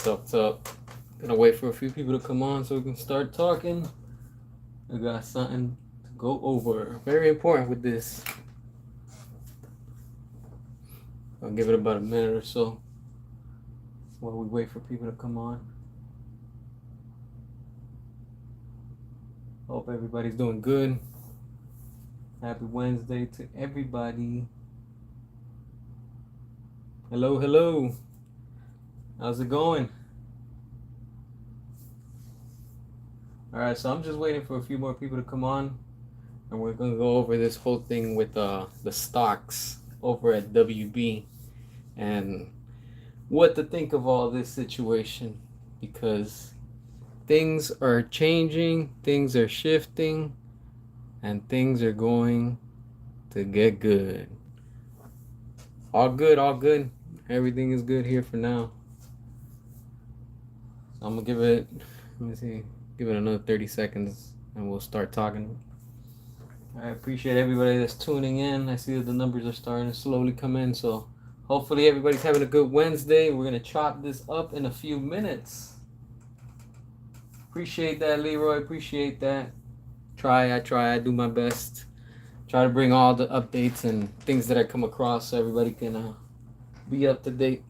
What's up? Gonna wait for a few people to come on so we can start talking. I got something to go over. Very important with this. I'll give it about a minute or so while we wait for people to come on. Hope everybody's doing good. Happy Wednesday to everybody. Hello, hello. How's it going? All right, so I'm just waiting for a few more people to come on, and we're gonna go over this whole thing with the stocks over at WB and what to think of all this situation, because things are changing, things are shifting, and things are going to get good. All good, all good. Everything is good here for now. So I'm gonna give it, let me see, give it another 30 seconds and we'll start talking. I appreciate everybody that's tuning in. I see that the numbers are starting to slowly come in, so hopefully everybody's having a good Wednesday. We're gonna chop this up in a few minutes. Appreciate that, Leroy. Appreciate that. I do my best. Try to bring all the updates and things that I come across so everybody can be up to date.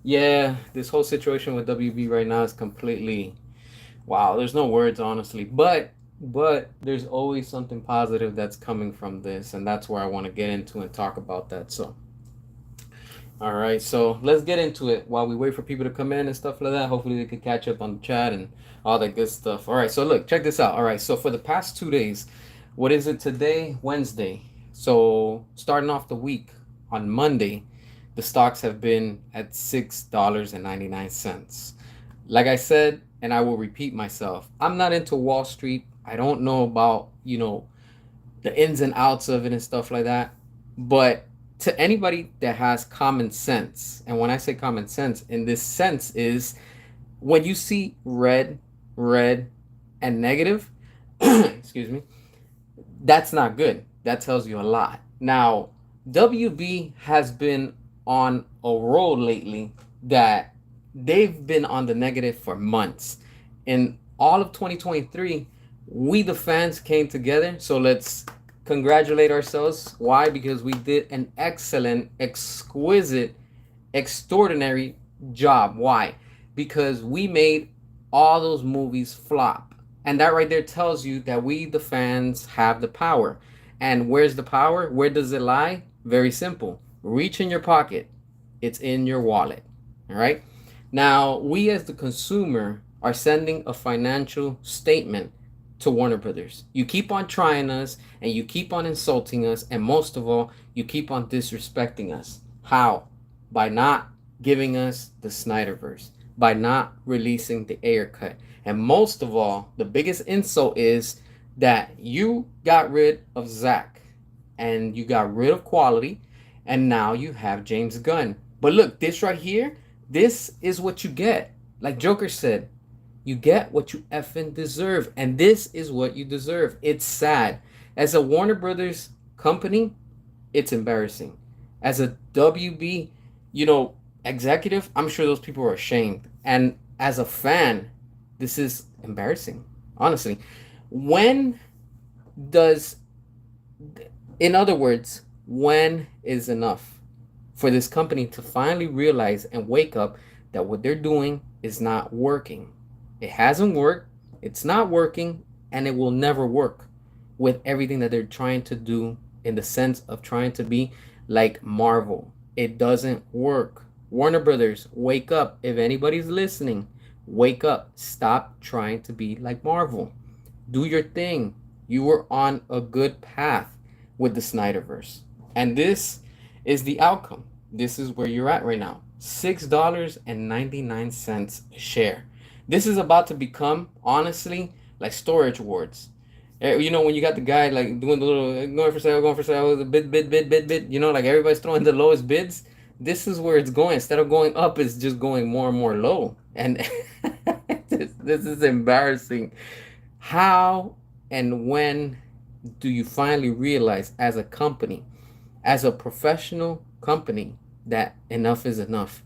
Yeah, this whole situation with WB right now is completely, wow, there's no words, honestly. But there's always something positive that's coming from this, and that's where I want to get into and talk about that. So, all right, so let's get into it while we wait for people to come in and stuff like that. Hopefully they can catch up on the chat and all that good stuff. All right, so look, check this out. All right, so for the past 2 days, what is it today? Wednesday. So starting off the week on Monday, the stocks have been at $6.99. Like I said, and I will repeat myself, I'm not into Wall Street. I don't know about, the ins and outs of it and stuff like that. But to anybody that has common sense, and when I say common sense, in this sense is when you see red, and negative, excuse me, that's not good. That tells you a lot. Now, WB has been on a roll lately that they've been on the negative for months. In all of 2023, we the fans came together. So let's congratulate ourselves. Why? Because we did an excellent, exquisite, extraordinary job. Why? Because we made all those movies flop. And that right there tells you that we the fans have the power. And where's the power? Where does it lie? Very simple. Reach in your pocket. It's in your wallet. All right? Now, we as the consumer are sending a financial statement to Warner Brothers. You keep on trying us and you keep on insulting us, and most of all, you keep on disrespecting us. How? By not giving us the Snyderverse, by not releasing the Ayer cut. And most of all, the biggest insult is that you got rid of Zack and you got rid of quality, and now you have James Gunn. But look, this right here, this is what you get. Like Joker said, you get what you effing deserve. And this is what you deserve. It's sad. As a Warner Brothers company, it's embarrassing. As a WB, executive, I'm sure those people are ashamed. And as a fan, this is embarrassing. Honestly. When does, in other words, when is enough for this company to finally realize and wake up that what they're doing is not working? It hasn't worked, it's not working, and it will never work with everything that they're trying to do in the sense of trying to be like Marvel. It doesn't work. Warner Brothers, wake up. If anybody's listening, wake up. Stop trying to be like Marvel. Do your thing. You were on a good path with the Snyderverse. And this is the outcome. this is where you're at right now. $6.99 a share. This is about to become, honestly, like storage wars. You know, when you got the guy like doing the little going for sale, the bid, you know, like everybody's throwing the lowest bids. This is where it's going. Instead of going up, it's just going more and more low. And this is embarrassing. How and when do you finally realize as a company, as a professional company, that enough is enough?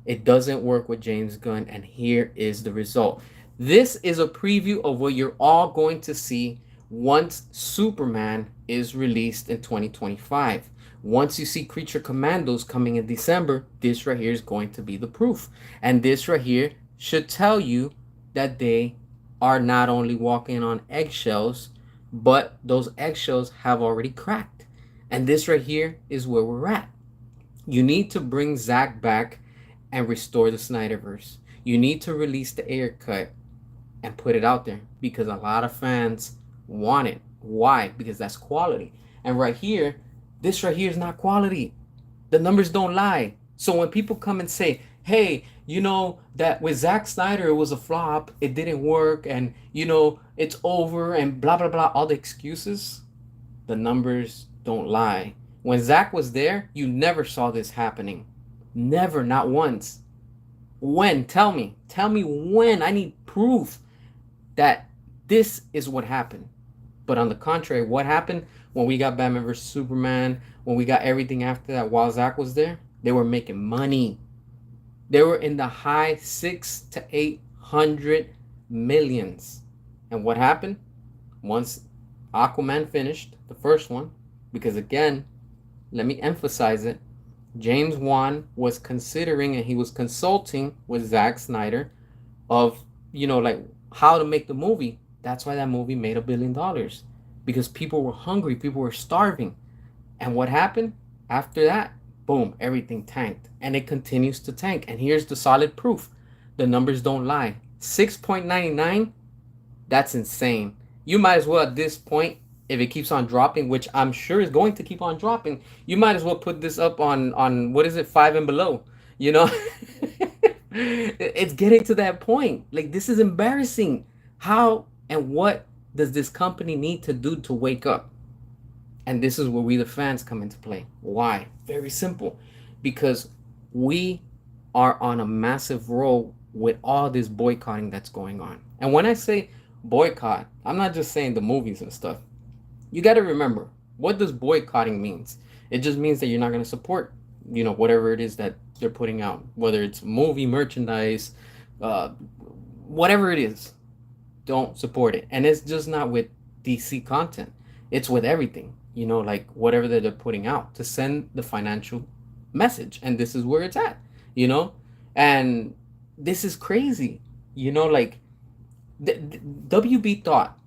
It doesn't work with James Gunn, and here is the result. This is a preview of what you're all going to see once Superman is released in 2025. Once you see Creature Commandos coming in December, this right here is going to be the proof. And this right here should tell you that they are not only walking on eggshells, but those eggshells have already cracked. And this right here is where we're at. You need to bring Zack back and restore the Snyderverse. You need to release the Ayer cut and put it out there because a lot of fans want it. Why? Because that's quality. And right here, this right here is not quality. The numbers don't lie. So when people come and say, hey, you know, that with Zack Snyder, it was a flop, it didn't work, and, you know, it's over, and blah, blah, blah, all the excuses, the numbers don't lie. When Zack was there, you never saw this happening. Never, not once. When? Tell me. Tell me when. I need proof that this is what happened. But on the contrary, what happened when we got Batman vs. Superman, when we got everything after that while Zack was there? They were making money. They were in the high 6 to 800 millions. And what happened? Once Aquaman finished, the first one, because again, let me emphasize it, James Wan was considering and he was consulting with Zack Snyder of, you know, like how to make the movie. That's why that movie made $1 billion, because people were hungry, people were starving. And what happened after that? Boom, everything tanked, and it continues to tank. And here's the solid proof. The numbers don't lie. 6.99, that's insane. You might as well at this point, if it keeps on dropping, which I'm sure is going to keep on dropping, you might as well put this up on what is it, 5 and below, you know? It's getting to that point. Like, this is embarrassing. How and what does this company need to do to wake up? And this is where we, the fans, come into play. Why? Very simple. Because we are on a massive roll with all this boycotting that's going on. And when I say boycott, I'm not just saying the movies and stuff. You got to remember, what does boycotting means? It just means that you're not going to support, you know, whatever it is that they're putting out, whether it's movie, merchandise, whatever it is, don't support it. And it's just not with DC content. It's with everything, you know, like whatever that they're putting out to send the financial message. And this is where it's at, you know, and this is crazy, you know, like WB thought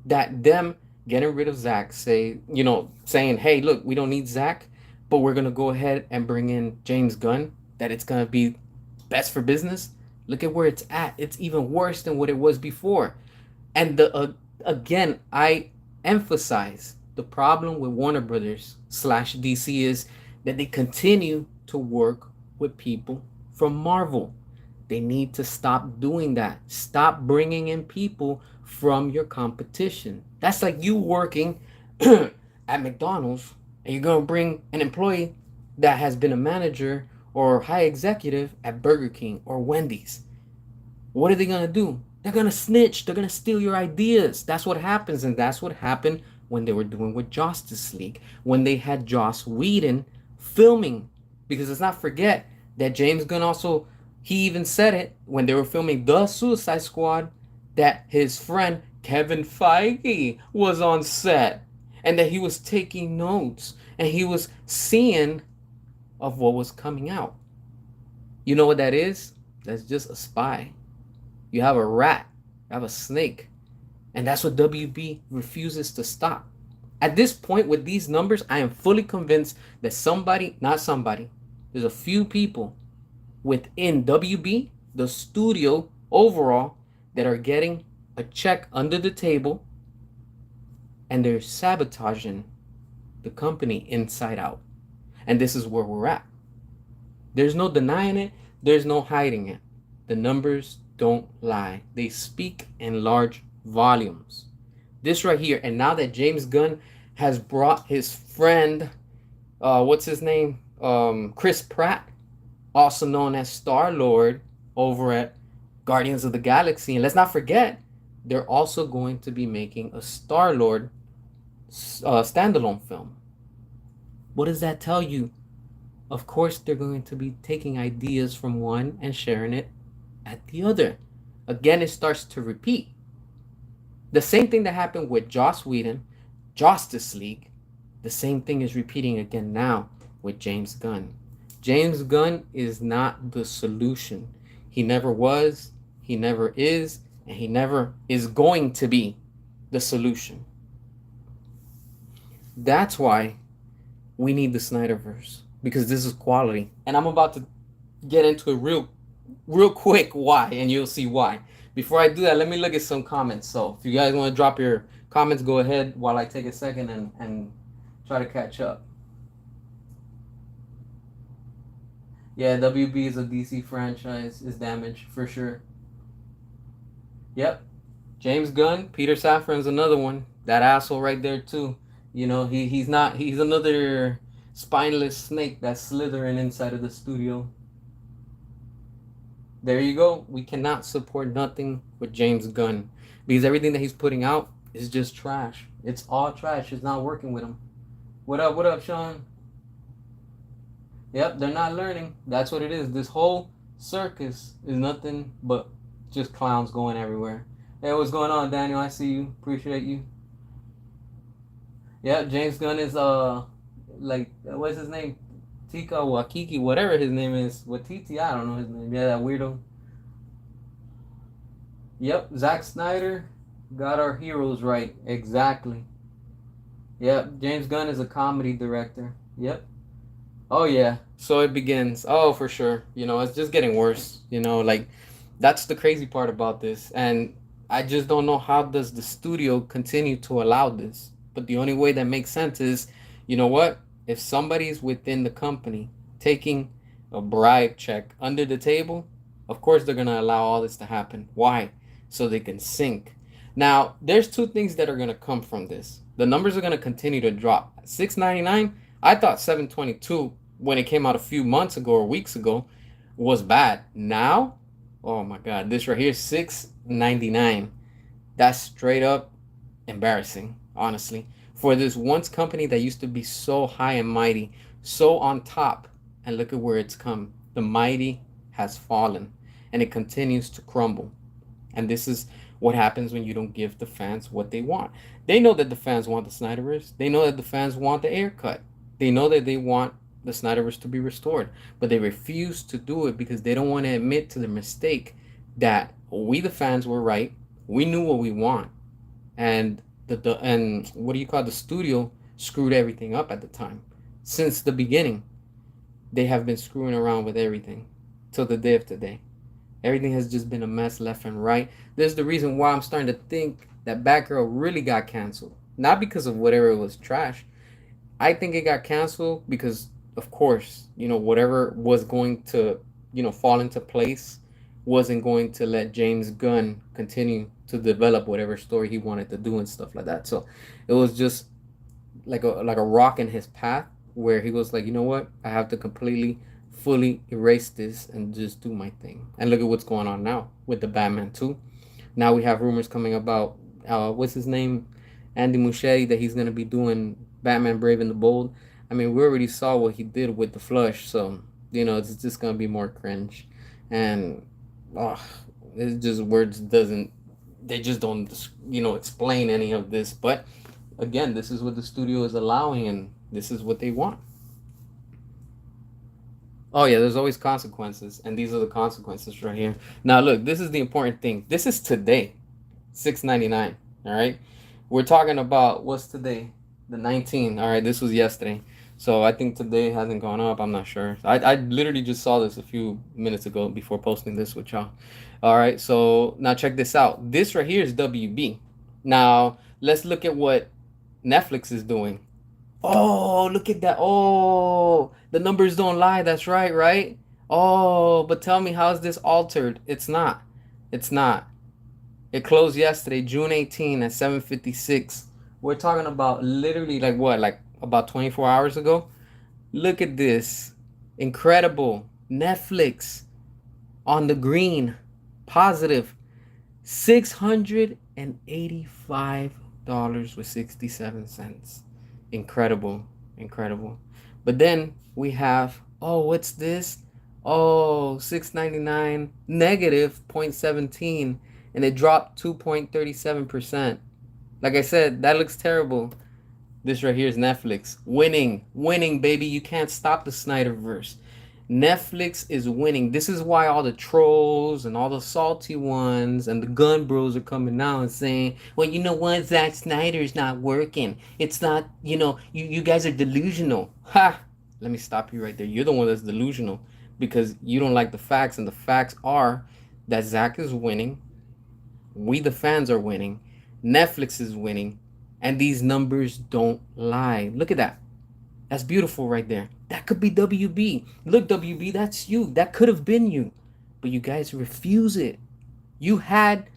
that them getting rid of Zack, saying, hey, look, we don't need Zack, but we're going to go ahead and bring in James Gunn, that it's going to be best for business. Look at where it's at. It's even worse than what it was before. And again, I emphasize the problem with Warner Brothers / DC is that they continue to work with people from Marvel. They need to stop doing that. Stop bringing in people from your competition. That's like you working at McDonald's and you're going to bring an employee that has been a manager or high executive at Burger King or Wendy's. What are they going to do? They're going to snitch. They're going to steal your ideas. That's what happens. And that's what happened when they were doing with Justice League, when they had Joss Whedon filming. Because let's not forget that James Gunn also, he even said it when they were filming The Suicide Squad, that his friend Kevin Feige was on set and that he was taking notes and he was seeing of what was coming out. You know what that is? That's just a spy. You have a rat, you have a snake, and that's what WB refuses to stop. At this point, with these numbers, I am fully convinced that there's a few people within WB, the studio overall, that are getting a check under the table and they're sabotaging the company inside out. And this is where we're at. There's no denying it, there's no hiding it. The numbers don't lie, they speak in large volumes. This right here, and now that James Gunn has brought his friend, what's his name? Chris Pratt, also known as Star Lord, over at Guardians of the Galaxy. And let's not forget, they're also going to be making a Star Lord standalone film. What does that tell you? Of course, they're going to be taking ideas from one and sharing it at the other. Again, it starts to repeat. The same thing that happened with Joss Whedon, Justice League, the same thing is repeating again now with James Gunn. James Gunn is not the solution. He never was, he never is, and he never is going to be the solution. That's why we need the Snyderverse, because this is quality. And I'm about to get into it real quick why, and you'll see why. Before I do that, let me look at some comments. So if you guys want to drop your comments, go ahead while I take a second and try to catch up. Yeah, WB is a DC franchise, is damaged for sure. Yep. James Gunn, Peter Safran's another one. That asshole right there too. You know, he's another spineless snake that's slithering inside of the studio. There you go. We cannot support nothing with James Gunn because everything that he's putting out is just trash. It's all trash. It's not working with him. What up? What up, Sean? Yep, they're not learning. That's what it is. This whole circus is nothing but just clowns going everywhere. Hey, what's going on, Daniel? I see you. Appreciate you. Yep, James Gunn is like what's his name? Tika Wakiki, whatever his name is. Watiti, I don't know his name. Yeah, that weirdo. Yep, Zack Snyder got our heroes right. Exactly. Yep, James Gunn is a comedy director. Yep. Oh yeah. So it begins. Oh, for sure. You know, it's just getting worse. You know, like that's the crazy part about this. And I just don't know how does the studio continue to allow this. But the only way that makes sense is, you know what? If somebody's within the company taking a bribe check under the table, of course they're gonna allow all this to happen. Why? So they can sink. Now, there's two things that are gonna come from this. The numbers are gonna continue to drop. 699, I thought 722 when it came out a few months ago or weeks ago was bad. Now, oh my god, this right here, 699. That's straight up embarrassing, honestly. For this once company that used to be so high and mighty, so on top, and look at where it's come. The mighty has fallen and it continues to crumble. And this is what happens when you don't give the fans what they want. They know that the fans want the Snyderverse. They know that the fans want the air cut. They know that they want the Snyderverse to be restored, but they refuse to do it because they don't want to admit to the mistake that we the fans were right. We knew what we want, and and what do you call the studio screwed everything up at the time. Since the beginning, they have been screwing around with everything till the day of today. Everything has just been a mess left and right. This is the reason why I'm starting to think that Batgirl really got canceled. Not because of whatever it was trash. I think it got canceled because, of course, you know, whatever was going to, you know, fall into place wasn't going to let James Gunn continue to develop whatever story he wanted to do and stuff like that. So it was just like a rock in his path where he was like, you know what, I have to completely fully erase this and just do my thing. And look at what's going on now with the Batman 2. Now we have rumors coming about what's his name, Andy Muschietti, that he's gonna be doing Batman Brave and the Bold. I mean, we already saw what he did with the Flush, so you know it's just gonna be more cringe, and oh, it's just words doesn't they just don't explain any of this. But again, this is what the studio is allowing, and this is what they want. Oh yeah, there's always consequences, and these are the consequences right here. Now look, this is the important thing. This is today, 699. All right, we're talking about what's today, the 19th. All right, this was yesterday, so I think today hasn't gone up. I'm not sure. I literally just saw this a few minutes ago before posting this with y'all. All right, so now check this out. This right here is WB. Now let's look at what Netflix is doing. Oh, look at that. Oh, the numbers don't lie. That's right, right? Oh, but tell me, how is this altered? It's not. It's not. It closed yesterday, June 18 at 7:56. We're talking about literally like what? Like about 24 hours ago? Look at this. Incredible. Netflix on the green. Positive. $685 with 67 cents. Incredible. Incredible. But then we have, oh, what's this? Oh, 699 negative 0.17, and it dropped 2.37%. Like I said, that looks terrible. This right here is Netflix. Winning. Winning, baby. You can't stop the Snyderverse. Netflix is winning. This is why all the trolls and all the salty ones and the gun bros are coming out and saying, well, you know what? Zack Snyder's not working. It's not, you guys are delusional. Ha! Let me stop you right there. You're the one that's delusional because you don't like the facts. And the facts are that Zack is winning. We, the fans, are winning. Netflix is winning. And these numbers don't lie. Look at that. That's beautiful right there. That could be WB. Look, WB, that's you. That could have been you. But you guys refuse it. You had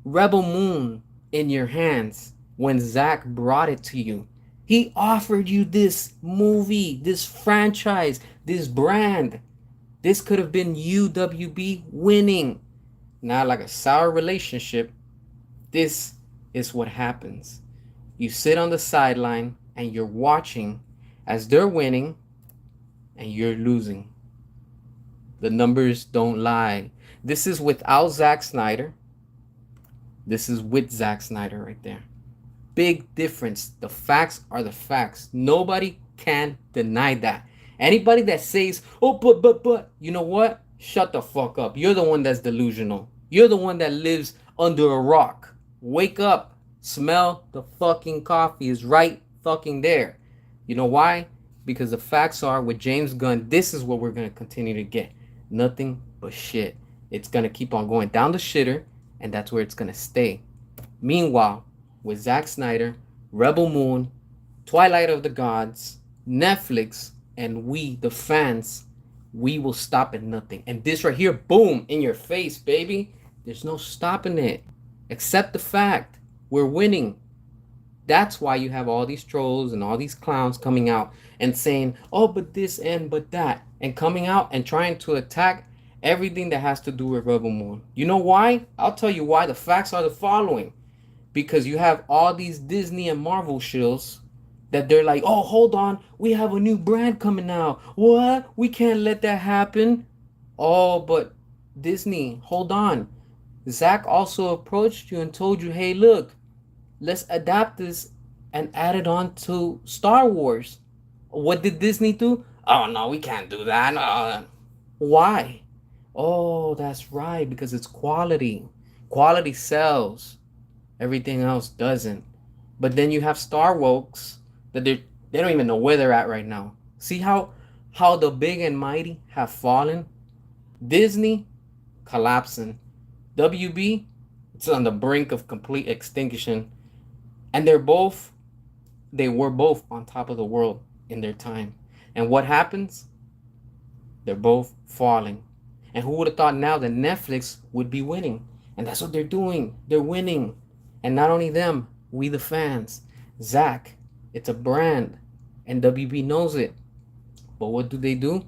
Rebel Moon in your hands when Zack brought it to you. He offered you this movie, this franchise, this brand. This could have been you, WB, winning. Not like a sour relationship. This is what happens. You sit on the sideline and you're watching as they're winning and you're losing. The numbers don't lie. This is without Zack Snyder. This is with Zack Snyder right there. Big difference. The facts are the facts. Nobody can deny that. Anybody that says, oh, but, you know what? Shut the fuck up. You're the one that's delusional. You're the one that lives under a rock. Wake up. Smell the fucking coffee is right fucking there. You know why? Because the facts are with James Gunn, this is what we're going to continue to get. Nothing but shit. It's going to keep on going down the shitter, and that's where it's going to stay. Meanwhile, with Zack Snyder, Rebel Moon, Twilight of the Gods, Netflix, and we, the fans, we will stop at nothing. And this right here, boom, in your face, baby. There's no stopping it. Accept the fact we're winning. That's why you have all these trolls and all these clowns coming out and saying, oh, but this and but that. And coming out and trying to attack everything that has to do with Rebel Moon. You know why? I'll tell you why. The facts are the following. Because you have all these Disney and Marvel shills that they're like, oh, hold on. We have a new brand coming out. What? We can't let that happen. Oh, but Disney, hold on. Zack also approached you and told you, hey, look, let's adapt this and add it on to Star Wars. What did Disney do? Oh, no, we can't do that. No. Why? Oh, that's right, because it's quality. Quality sells. Everything else doesn't. But then you have Star Wokes that they don't even know where they're at right now. See how the big and mighty have fallen? Disney collapsing. WB, it's on the brink of complete extinction. And they were both on top of the world in their time. And what happens? They're both falling. And who would have thought now that Netflix would be winning? And that's what they're doing. They're winning. And not only them, we the fans. Zack, it's a brand. And WB knows it. But what do?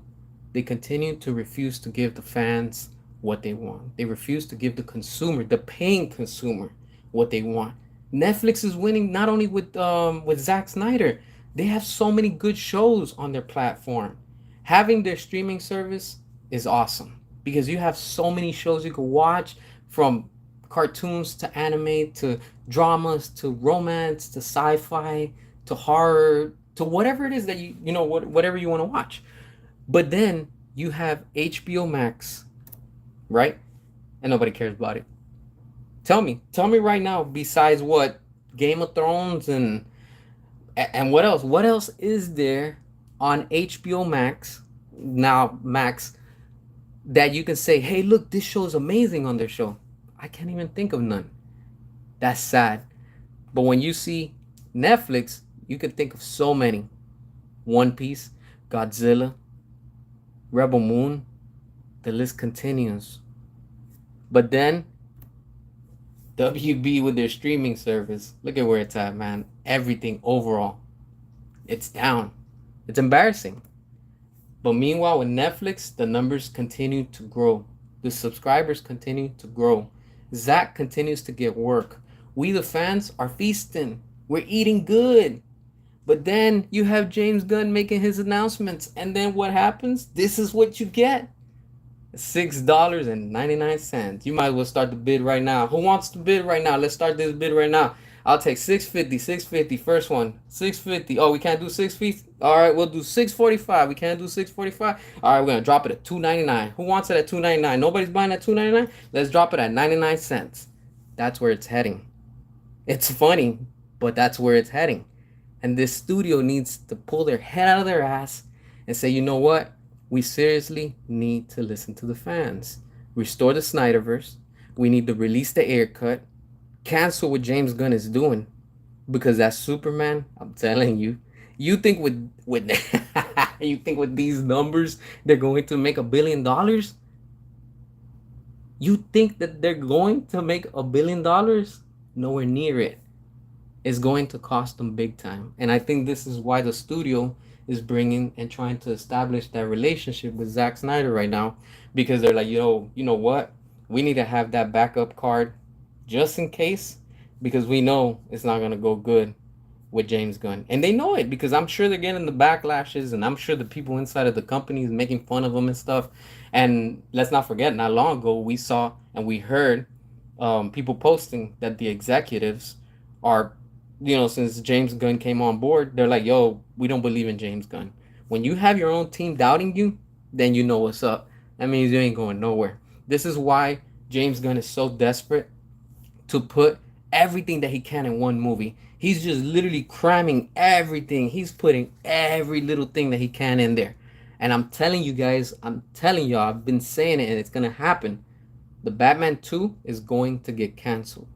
They continue to refuse to give the fans what they want. They refuse to give the consumer, the paying consumer, what they want. Netflix is winning not only with Zack Snyder. They have so many good shows on their platform. Having their streaming service is awesome because you have so many shows you can watch, from cartoons to anime to dramas to romance to sci-fi to horror to whatever it is that whatever you want to watch. But then you have HBO Max, right? And nobody cares about it. Tell me right now, besides what Game of Thrones and what else? What else is there on HBO Max now, Max, that you can say, hey, look, this show is amazing on their show? I can't even think of none. That's sad. But when you see Netflix, You could think of so many. One Piece, Godzilla, Rebel Moon, the list continues. But then WB with their streaming service, look at where it's at, man. Everything overall, it's down. It's embarrassing. But meanwhile, with Netflix, the numbers continue to grow. The subscribers continue to grow. Zach continues to get work. We, the fans, are feasting. We're eating good. But then you have James Gunn making his announcements. And then what happens? This is what you get. $6.99. You might as well start the bid right now. Who wants to bid right now? Let's start this bid right now. I'll take 650, 650. First one, 650. Oh, we can't do 650. All right, we'll do 645. We can't do 645. All right, we're gonna drop it at 299. Who wants it at 299? Nobody's buying at 299. Let's drop it at 99 cents. That's where it's heading. It's funny, but that's where it's heading. And this studio needs to pull their head out of their ass and say, you know what? We seriously need to listen to the fans. Restore the Snyderverse. We need to release the air cut. Cancel what James Gunn is doing. Because that Superman, I'm telling you, you think with you think with these numbers they're going to make $1 billion? You think that they're going to make $1 billion? Nowhere near it. It's going to cost them big time. And I think this is why the studio is bringing and trying to establish that relationship with Zack Snyder right now, because they're like, yo, you know what? We need to have that backup card just in case, because we know it's not going to go good with James Gunn. And they know it because I'm sure they're getting the backlashes, and I'm sure the people inside of the company is making fun of them and stuff. And let's not forget, not long ago, we saw and we heard people posting that the executives are, since James Gunn came on board, they're like, yo, we don't believe in James Gunn. When you have your own team doubting you, then you know what's up. That means you ain't going nowhere. This is why James Gunn is so desperate to put everything that he can in one movie. He's just literally cramming everything. He's putting every little thing that he can in there. And I'm telling you guys, I'm telling y'all, I've been saying it and it's going to happen. The Batman 2 is going to get canceled.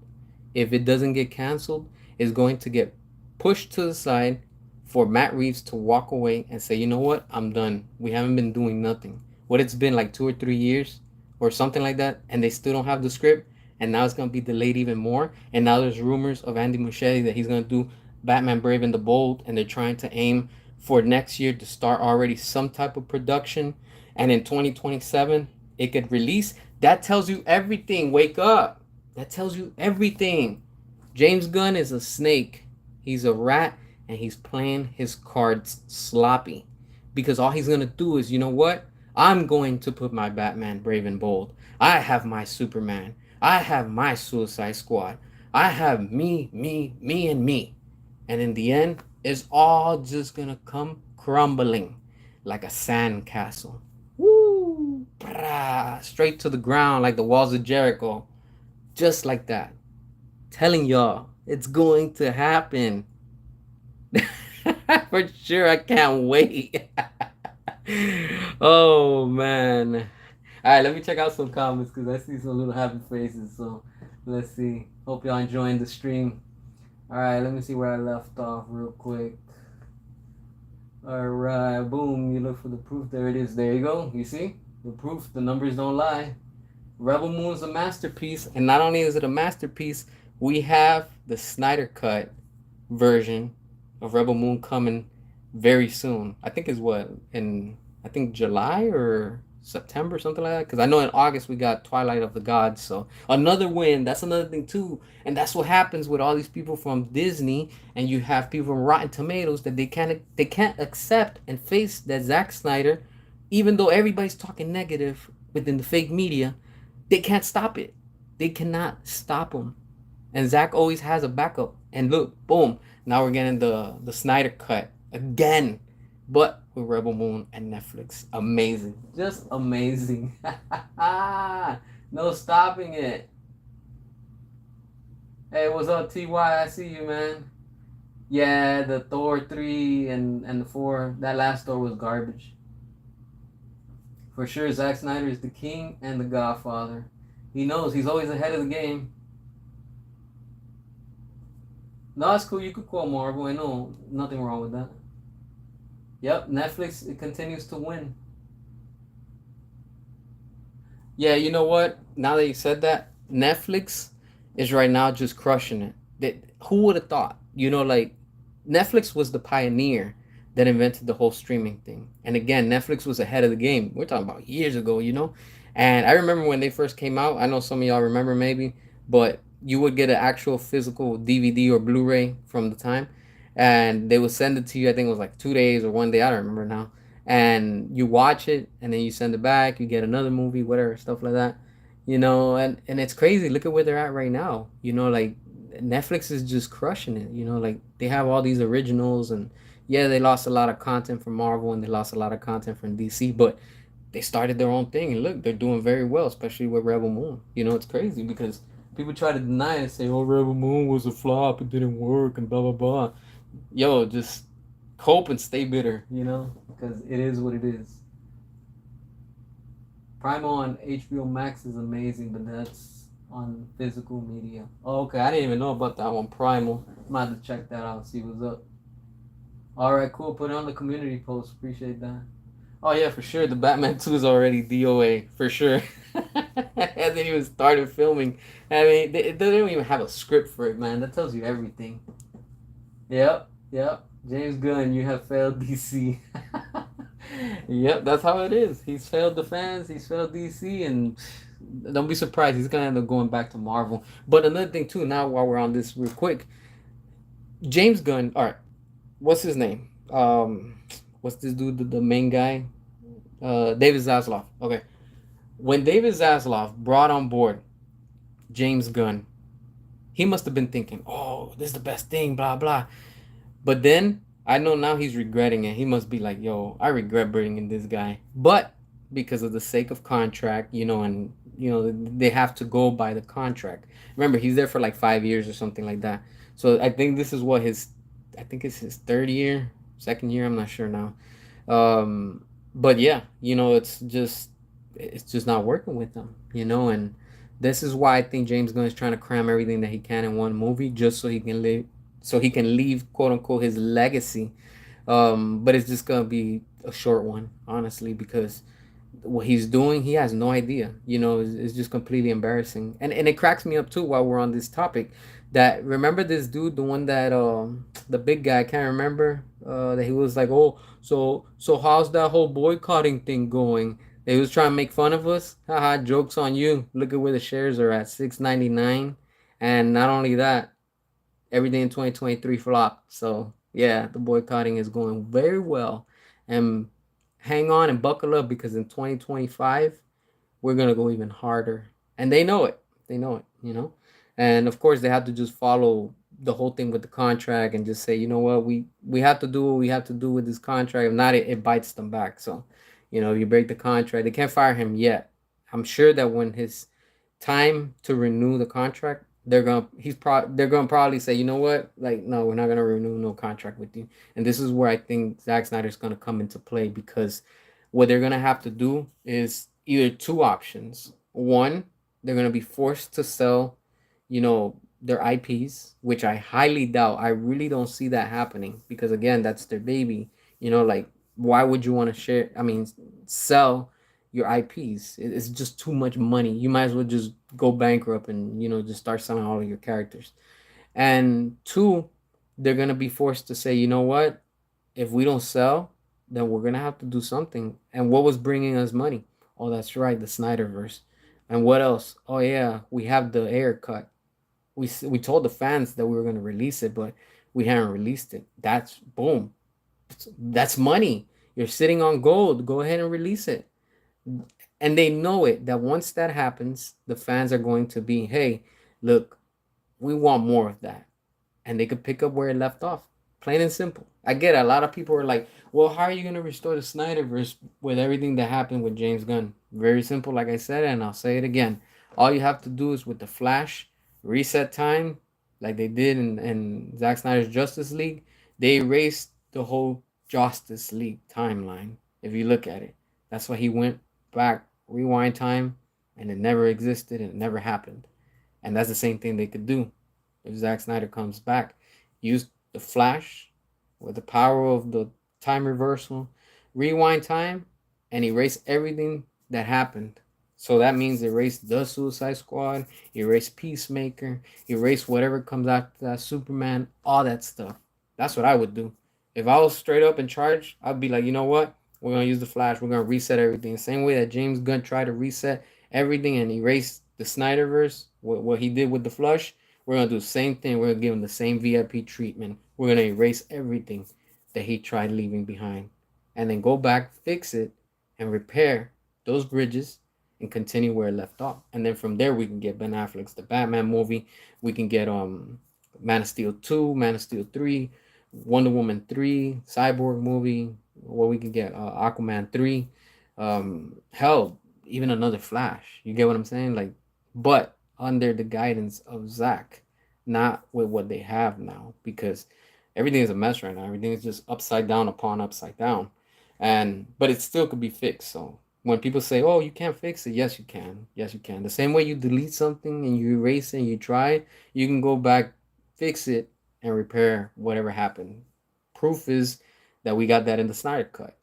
If it doesn't get canceled, it's going to get pushed to the side for Matt Reeves to walk away and say, you know what, I'm done. We haven't been doing nothing. What, it's been like 2 or 3 years or something like that, and they still don't have the script, and now it's going to be delayed even more. And now there's rumors of Andy Muschietti that he's going to do Batman Brave and the Bold, and they're trying to aim for next year to start already some type of production, and in 2027 it could release. That tells you everything. Wake up. That tells you everything. James Gunn is a snake. He's a rat, and he's playing his cards sloppy. Because all he's going to do is, you know what? I'm going to put my Batman Brave and Bold. I have my Superman. I have my Suicide Squad. I have me, and me. And in the end, it's all just going to come crumbling like a sand castle. Woo! Straight to the ground like the walls of Jericho. Just like that. Telling y'all, it's going to happen. For sure, I can't wait. Oh, man. All right, let me check out some comments because I see some little happy faces. So let's see. Hope y'all enjoying the stream. All right, let me see where I left off real quick. All right, boom. You look for the proof. There it is. There you go. You see? The proof. The numbers don't lie. Rebel Moon's a masterpiece. And not only is it a masterpiece, we have the Snyder Cut version of Rebel Moon coming very soon. I think it's July or September, something like that. Because I know in August we got Twilight of the Gods. So another win. That's another thing too. And that's what happens with all these people from Disney, and you have people from Rotten Tomatoes that they can't accept and face that Zack Snyder, even though everybody's talking negative within the fake media, they can't stop it. They cannot stop him. And Zack always has a backup. And look, boom. Now we're getting the Snyder Cut again. But with Rebel Moon and Netflix. Amazing. Just amazing. No stopping it. Hey, what's up, TY? I see you, man. Yeah, the Thor 3 and the 4. That last Thor was garbage. For sure, Zack Snyder is the king and the godfather. He knows. He's always ahead of the game. No, it's cool. You could quote Marvel. I know nothing wrong with that. Yep, Netflix it continues to win. Yeah, you know what? Now that you said that, Netflix is right now just crushing it. Who would have thought? Like Netflix was the pioneer that invented the whole streaming thing. And again, Netflix was ahead of the game. We're talking about years ago. And I remember when they first came out. I know some of y'all remember maybe, but you would get an actual physical DVD or Blu-ray from the time, and they would send it to you. I think it was like 2 days or one day. I don't remember now, and you watch it and then you send it back, you get another movie, whatever, stuff like that. And it's crazy. Look at where they're at right now. Like Netflix is just crushing it. Like they have all these originals, and yeah, they lost a lot of content from Marvel and they lost a lot of content from DC, but they started their own thing, and look, they're doing very well, especially with Rebel Moon. It's crazy because people try to deny it and say, "Oh, Rebel Moon was a flop, it didn't work," and blah blah blah. Yo, just hope and stay bitter, because it is what it is. Primal on HBO Max is amazing, but that's on physical media. Oh, okay, I didn't even know about that one. Primal. I'm gonna have to check that out, see what's up. All right, cool. Put it on the community post. Appreciate that. Oh yeah, for sure. The Batman 2 is already DOA for sure. Hasn't even started filming. I mean, they don't even have a script for it, man. That tells you everything. Yep, yep. James Gunn, you have failed DC. Yep, that's how it is. He's failed the fans. He's failed DC, and don't be surprised. He's gonna end up going back to Marvel. But another thing too. Now, while we're on this, real quick, James Gunn. All right, what's his name? What's this dude? The main guy, David Zaslav. Okay, when David Zaslav brought on board James Gunn, he must have been thinking, "Oh, this is the best thing." Blah blah. But then I know now he's regretting it. He must be like, "Yo, I regret bringing this guy." But because of the sake of contract, and they have to go by the contract. Remember, he's there for like 5 years or something like that. So I think this is what I think it's his third year, second year. I'm not sure now. But yeah, it's just not working with them. And this is why I think James Gunn is trying to cram everything that he can in one movie, just so he can leave, quote unquote, his legacy. But it's just gonna be a short one, honestly, because what he's doing, he has no idea. It's just completely embarrassing, and it cracks me up too. While we're on this topic, that remember this dude, the one that the big guy, I can't remember, that he was like, "Oh, so how's that whole boycotting thing going?" They was trying to make fun of us. Haha, jokes on you. Look at where the shares are at, 6.99, and not only that, everything in 2023 flop. So yeah, the boycotting is going very well, and hang on and buckle up because in 2025 we're gonna go even harder, and they know it. They know it. And of course they have to just follow the whole thing with the contract and just say, you know what, we have to do what we have to do with this contract. If not, it bites them back. So, if you break the contract, they can't fire him yet. I'm sure that when his time to renew the contract, they're gonna probably say, you know what, like, no, we're not gonna renew no contract with you. And this is where I think Zack Snyder's gonna come into play, because what they're gonna have to do is either two options. One, they're gonna be forced to sell, their IPs, which I highly doubt. I really don't see that happening because again, that's their baby. Like, why would you want to share? I mean, sell your IPs. It's just too much money. You might as well just go bankrupt and just start selling all of your characters. And two, they're gonna be forced to say, you know what? If we don't sell, then we're gonna have to do something. And what was bringing us money? Oh, that's right, the Snyderverse. And what else? Oh yeah, we have the air cut. We told the fans that we were gonna release it, but we haven't released it. That's boom. That's money. You're sitting on gold. Go ahead and release it. And they know it, that once that happens, the fans are going to be, hey, look, we want more of that, and they could pick up where it left off. Plain and simple. I get it. A lot of people are like, well, how are you going to restore the Snyderverse with everything that happened with James Gunn? Very simple, like I said, and I'll say it again. All you have to do is with the Flash, reset time, like they did in Zack Snyder's Justice League. They erased the whole Justice League timeline, if you look at it. That's why he went back, rewind time, and it never existed and it never happened. And that's the same thing they could do if Zack Snyder comes back. use the Flash with the power of the time reversal, rewind time, and erase everything that happened. So that means erase the Suicide Squad, erase Peacemaker, erase whatever comes after that, Superman, all that stuff. That's what I would do. If I was straight up in charge, I'd be like, you know what? We're gonna use the Flash. We're gonna reset everything. Same way that James Gunn tried to reset everything and erase the Snyderverse, what he did with the Flush. We're gonna do the same thing. We're gonna give him the same VIP treatment. We're gonna erase everything that he tried leaving behind, and then go back, fix it, and repair those bridges and continue where it left off. And then from there we can get Ben Affleck's the Batman movie. We can get Man of Steel 2, Man of Steel 3, Wonder Woman 3, Cyborg movie, or we can get Aquaman 3. Hell, even another Flash. You get what I'm saying? Like, but under the guidance of Zach, not with what they have now, because everything is a mess right now. Everything is just upside down upon upside down, and but it still could be fixed. So when people say, "Oh, you can't fix it," yes, you can. Yes, you can. The same way you delete something and you erase it and you try, you can go back, fix it, and repair whatever happened. Proof is that we got that in the Snyder cut.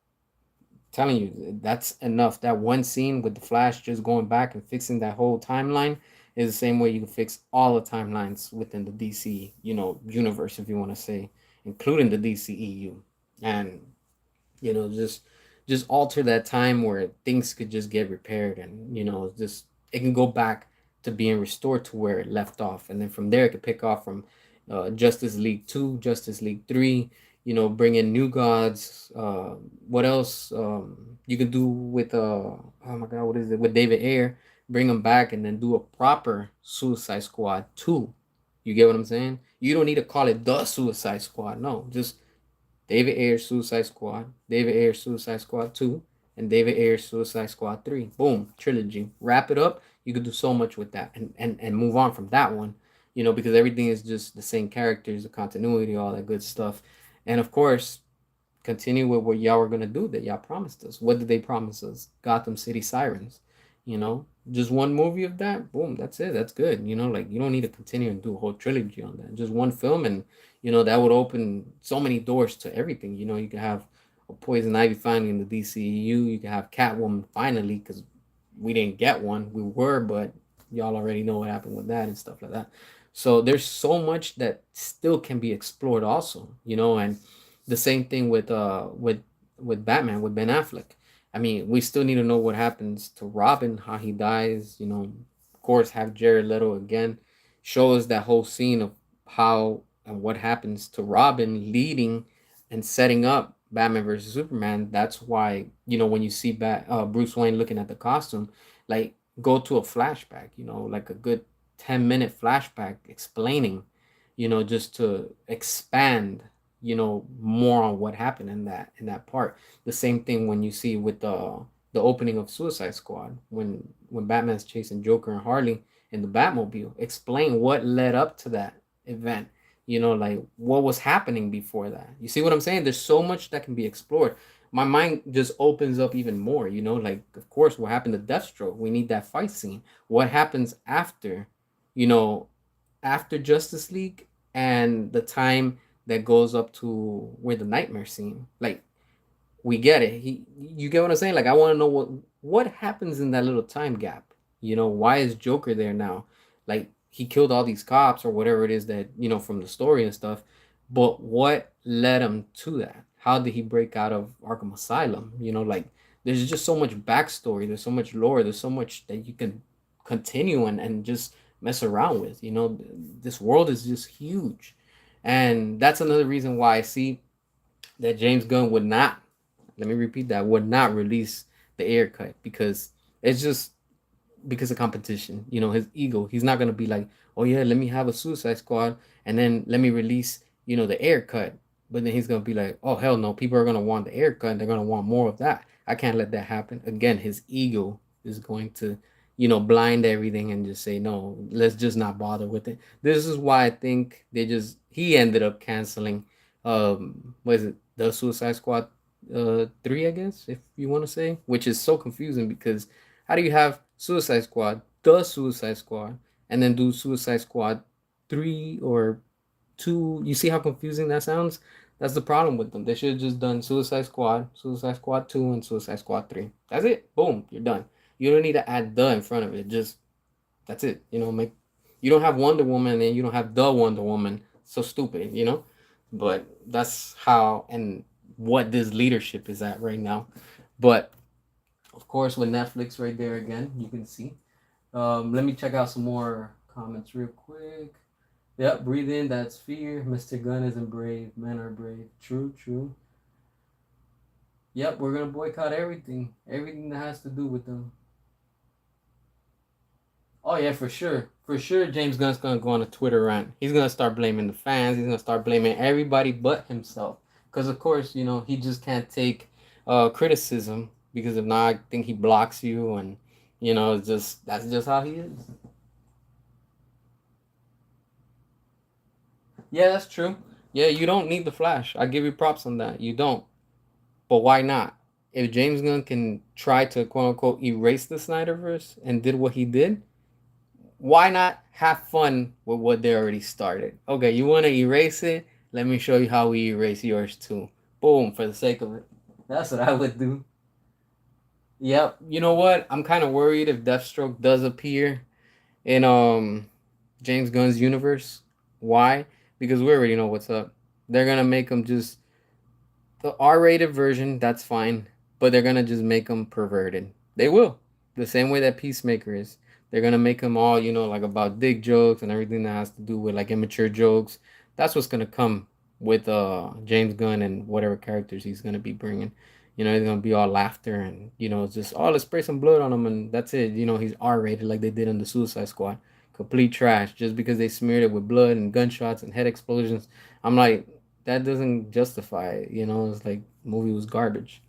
Telling you, that's enough. That one scene with the Flash just going back and fixing that whole timeline is the same way you can fix all the timelines within the DC, universe, if you want to say, including the DCEU. And just alter that time where things could just get repaired, and just it can go back to being restored to where it left off, and then from there it could pick off from Justice League 2, Justice League 3, bring in new gods. What else you could do with oh my god, what is it, with David Ayer? Bring him back and then do a proper Suicide Squad 2. You get what I'm saying? You don't need to call it the Suicide Squad. No, just David Ayer's Suicide Squad, David Ayer's Suicide Squad 2, and David Ayer's Suicide Squad 3. Boom, trilogy. Wrap it up. You could do so much with that, and move on from that one, because everything is just the same characters, the continuity, all that good stuff. And of course, continue with what y'all were gonna do that y'all promised us. What did they promise us? Gotham City Sirens. Just one movie of that. Boom, that's it. That's good. Like you don't need to continue and do a whole trilogy on that. Just one film, and that would open so many doors to everything. You can have a Poison Ivy finally in the DCEU. You can have Catwoman finally, because we didn't get one. We were, but y'all already know what happened with that and stuff like that. So there's so much that still can be explored also, and the same thing with Batman, with Ben Affleck. I mean, we still need to know what happens to Robin, how he dies, of course have Jared Leto again show us that whole scene of how and what happens to Robin leading and setting up Batman versus Superman. That's why, when you see Bruce Wayne looking at the costume, like go to a flashback, like a good 10-minute flashback explaining, just to expand, more on what happened in that part. The same thing when you see with the opening of Suicide Squad, when Batman's chasing Joker and Harley in the Batmobile. Explain what led up to that event. Like what was happening before that. You see what I'm saying? There's so much that can be explored. My mind just opens up even more. Like of course, what happened to Deathstroke? We need that fight scene. What happens after? You know, after Justice League and the time that goes up to where the nightmare scene. Like we get it. You get what I'm saying? Like I want to know what happens in that little time gap. Why is Joker there now? Like he killed all these cops or whatever it is that from the story and stuff. But what led him to that? How did he break out of Arkham Asylum? Like there's just so much backstory. There's so much lore. There's so much that you can continue and just mess around with. This world is just huge, and that's another reason why I see that James Gunn would not, let me repeat that, would not release the air cut, because it's just because of competition. His ego. He's not gonna be like, oh yeah, let me have a Suicide Squad and then let me release, the air cut. But then he's gonna be like, oh hell no, people are gonna want the air cut and they're gonna want more of that. I can't let that happen. Again, his ego is going to, blind everything and just say, no, let's just not bother with it. This is why I think he ended up canceling what is it, the Suicide Squad 3, I guess, if you want to say, which is so confusing because how do you have Suicide Squad, the Suicide Squad, and then do Suicide Squad 3 or too. You see how confusing that sounds? That's the problem with them. They should have just done Suicide Squad 2, and Suicide Squad 3. That's it. Boom, you're done. You don't need to add the in front of it. Just that's it. Make you don't have Wonder Woman and you don't have the Wonder Woman. So stupid. But that's how and what this leadership is at right now. But of course, with Netflix right there again, you can see. Let me check out some more comments real quick. Yep, breathe in. That's fear. Mr. Gunn isn't brave. Men are brave. True, true. Yep, we're gonna boycott everything. Everything that has to do with them. Oh yeah, for sure. For sure, James Gunn's gonna go on a Twitter rant. He's gonna start blaming the fans. He's gonna start blaming everybody but himself. Because of course, he just can't take criticism. Because if not, I think he blocks you, and it's just that's just how he is. Yeah, that's true. Yeah, you don't need the Flash. I give you props on that. You don't. But why not? If James Gunn can try to quote unquote erase the Snyderverse and did what he did, why not have fun with what they already started? Okay, you want to erase it? Let me show you how we erase yours too. Boom, for the sake of it. That's what I would do. Yep. You know what? I'm kind of worried if Deathstroke does appear in James Gunn's universe. Why? Because we already know what's up. They're gonna make him just the R-rated version. That's fine, but they're gonna just make him perverted. They will, the same way that Peacemaker is. They're gonna make him all like about dick jokes and everything that has to do with like immature jokes. That's what's gonna come with James Gunn and whatever characters he's gonna be bringing. He's gonna be all laughter and it's just let's spray some blood on him and that's it. He's R-rated like they did in the Suicide Squad. Complete trash just because they smeared it with blood and gunshots and head explosions. I'm like, that doesn't justify it. It's like the movie was garbage.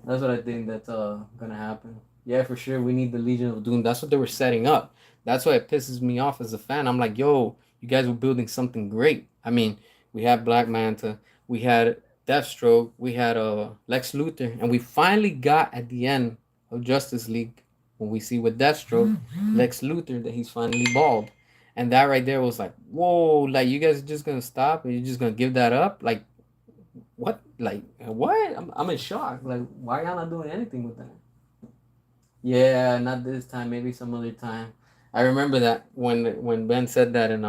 That's what I think that's gonna happen. Yeah, for sure. We need the Legion of Doom. That's what they were setting up. That's why it pisses me off as a fan. I'm like, yo, you guys were building something great. I mean, we had Black Manta, we had Deathstroke, we had Lex Luthor, and we finally got at the end of Justice League when we see with Deathstroke, Lex Luthor, that he's finally bald. And that right there was like, whoa, like you guys are just gonna stop and you're just gonna give that up? Like what? Like what? I'm in shock. Like why y'all not doing anything with that? Yeah, not this time. Maybe some other time. I remember that when Ben said that in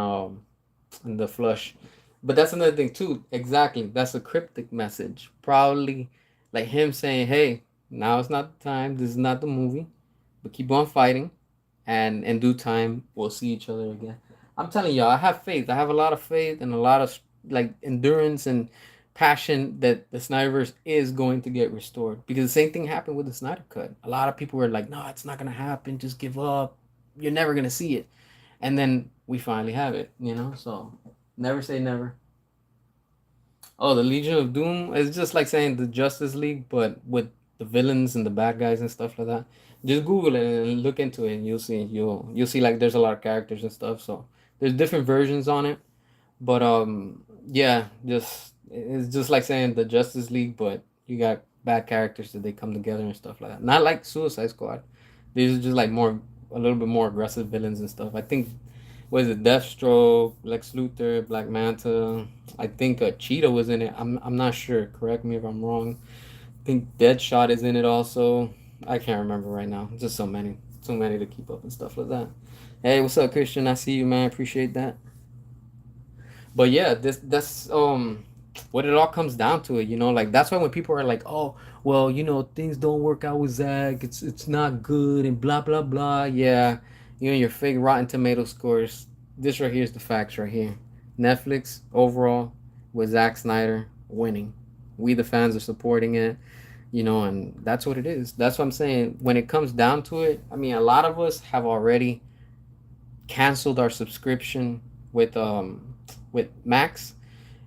the flush. But that's another thing too. Exactly. That's a cryptic message. Probably like him saying, "Hey, now it's not the time. This is not the movie. But keep on fighting, and in due time we'll see each other again." I'm telling y'all, I have faith. I have a lot of faith and a lot of like endurance and passion that the Snyderverse is going to get restored because the same thing happened with the Snyder Cut. A lot of people were like, "No, it's not gonna happen. Just give up. You're never gonna see it." And then we finally have it. So never say never. Oh, the Legion of Doom is just like saying the Justice League, but with the villains and the bad guys and stuff like that. Just Google it and look into it, and you'll see. You'll see like there's a lot of characters and stuff. So there's different versions on it, but yeah, just it's just like saying the Justice League, but you got bad characters that they come together and stuff like that. Not like Suicide Squad. These are just like a little bit more aggressive villains and stuff. I think was it Deathstroke, Lex Luthor, Black Manta. I think Cheetah was in it. I'm not sure. Correct me if I'm wrong. I think Deadshot is in it also. I can't remember right now. Just so many to keep up and stuff like that. Hey, what's up, Christian? I see you, man. I appreciate that. But yeah, that's what it all comes down to it. Like that's why when people are like, oh, well, things don't work out with Zach. It's not good and blah blah blah. Yeah, your fake Rotten Tomato scores. This right here is the facts right here. Netflix overall with Zack Snyder winning. We the fans are supporting it. And that's what it is. That's what I'm saying. When it comes down to it, I mean, a lot of us have already canceled our subscription with Max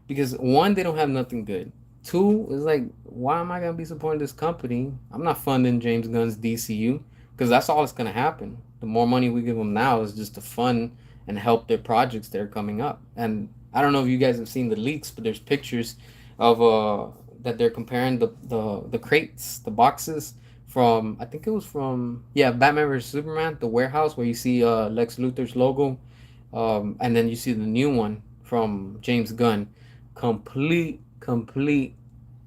because one, they don't have nothing good. Two, it's like, why am I gonna be supporting this company? I'm not funding James Gunn's DCU because that's all that's gonna happen. The more money we give them now is just to fund and help their projects that are coming up. And I don't know if you guys have seen the leaks, but there's pictures of that they're comparing the crates, the boxes from I think it was from Batman vs Superman, the warehouse where you see Lex Luthor's logo, and then you see the new one from James Gunn, complete,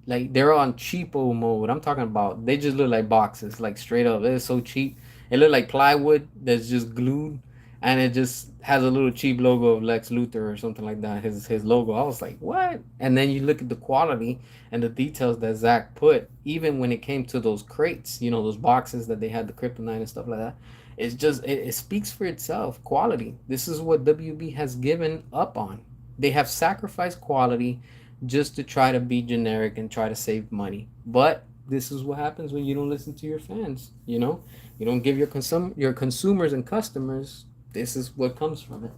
like they're on cheapo mode. I'm talking about they just look like boxes, like straight up. It's so cheap. It looked like plywood that's just glued, and it just has a little cheap logo of Lex Luthor or something like that. His logo. I was like, what? And then you look at the quality and the details that Zach put, even when it came to those crates, those boxes that they had the kryptonite and stuff like that. It's just it speaks for itself. Quality. This is what WB has given up on. They have sacrificed quality just to try to be generic and try to save money. But this is what happens when you don't listen to your fans. You don't give your consumers and customers. This is what comes from it.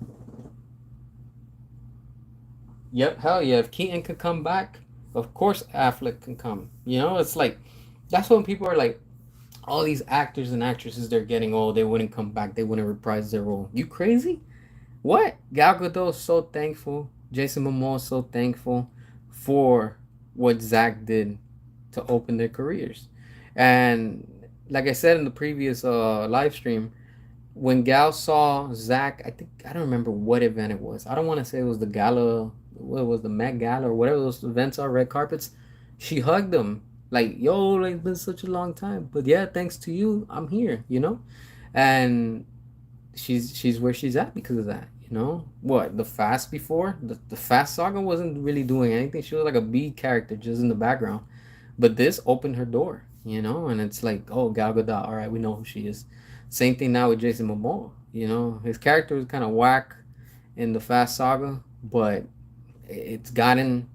Yep, hell yeah. If Keaton could come back, of course Affleck can come. It's like that's when people are like, all these actors and actresses they're getting old, they wouldn't come back, they wouldn't reprise their role. You crazy? What? Gal Gadot is so thankful. Jason Momoa is so thankful for what Zach did to open their careers. And like I said in the previous live stream, when Gal saw Zach, I don't remember what event it was. I don't want to say it was the gala, what was the Met Gala or whatever those events are, red carpets. She hugged him like, yo, like it's been such a long time, but yeah, thanks to you, I'm here. And she's where she's at because of that. What the Fast before the Fast saga wasn't really doing anything. She was like a B character just in the background, but this opened her door. And it's like, oh, Gal Gadot, all right, we know who she is. Same thing now with Jason Momoa. His character was kind of whack in the Fast saga, but it's gotten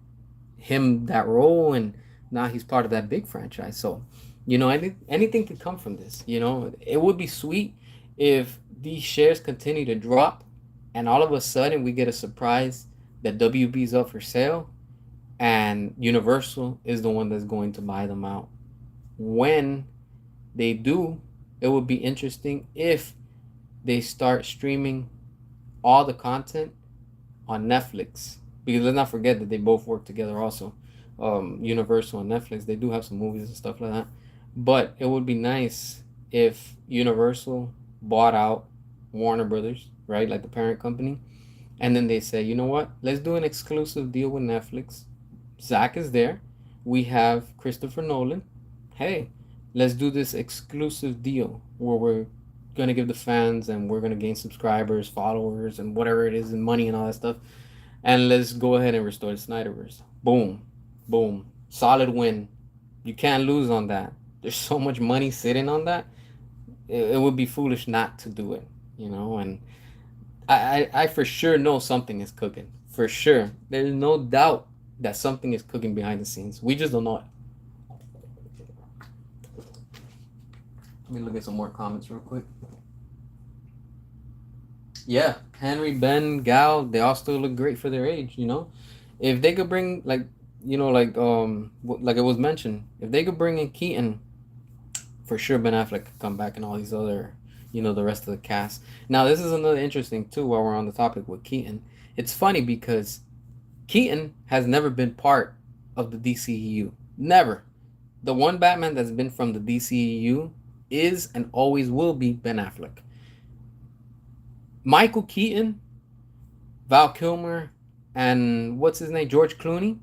him that role, and now he's part of that big franchise. So, anything could come from this. It would be sweet if these shares continue to drop, and all of a sudden we get a surprise that WB is up for sale, and Universal is the one that's going to buy them out. When they do, it would be interesting if they start streaming all the content on Netflix, because let's not forget that they both work together also. Universal and Netflix, they do have some movies and stuff like that, but it would be nice if Universal bought out Warner Brothers, right, like the parent company, and then they say, you know what, let's do an exclusive deal with Netflix. Zach is there, we have Christopher Nolan. Hey, let's do this exclusive deal where we're gonna give the fans, and we're gonna gain subscribers, followers, and whatever it is, and money and all that stuff. And let's go ahead and restore the Snyderverse. Boom, boom, solid win. You can't lose on that. There's so much money sitting on that. It would be foolish not to do it, And I for sure know something is cooking. For sure, there's no doubt that something is cooking behind the scenes. We just don't know it. Let me look at some more comments real quick. Yeah, Henry, Ben, Gal, they all still look great for their age. If they could bring like it was mentioned, if they could bring in Keaton, for sure Ben Affleck could come back, and all these other, the rest of the cast. Now this is another interesting too. While we're on the topic with Keaton, it's funny because Keaton has never been part of the DCEU. Never. The one Batman that's been from the DCEU is and always will be Ben Affleck. Michael Keaton, Val Kilmer, and what's his name, George Clooney,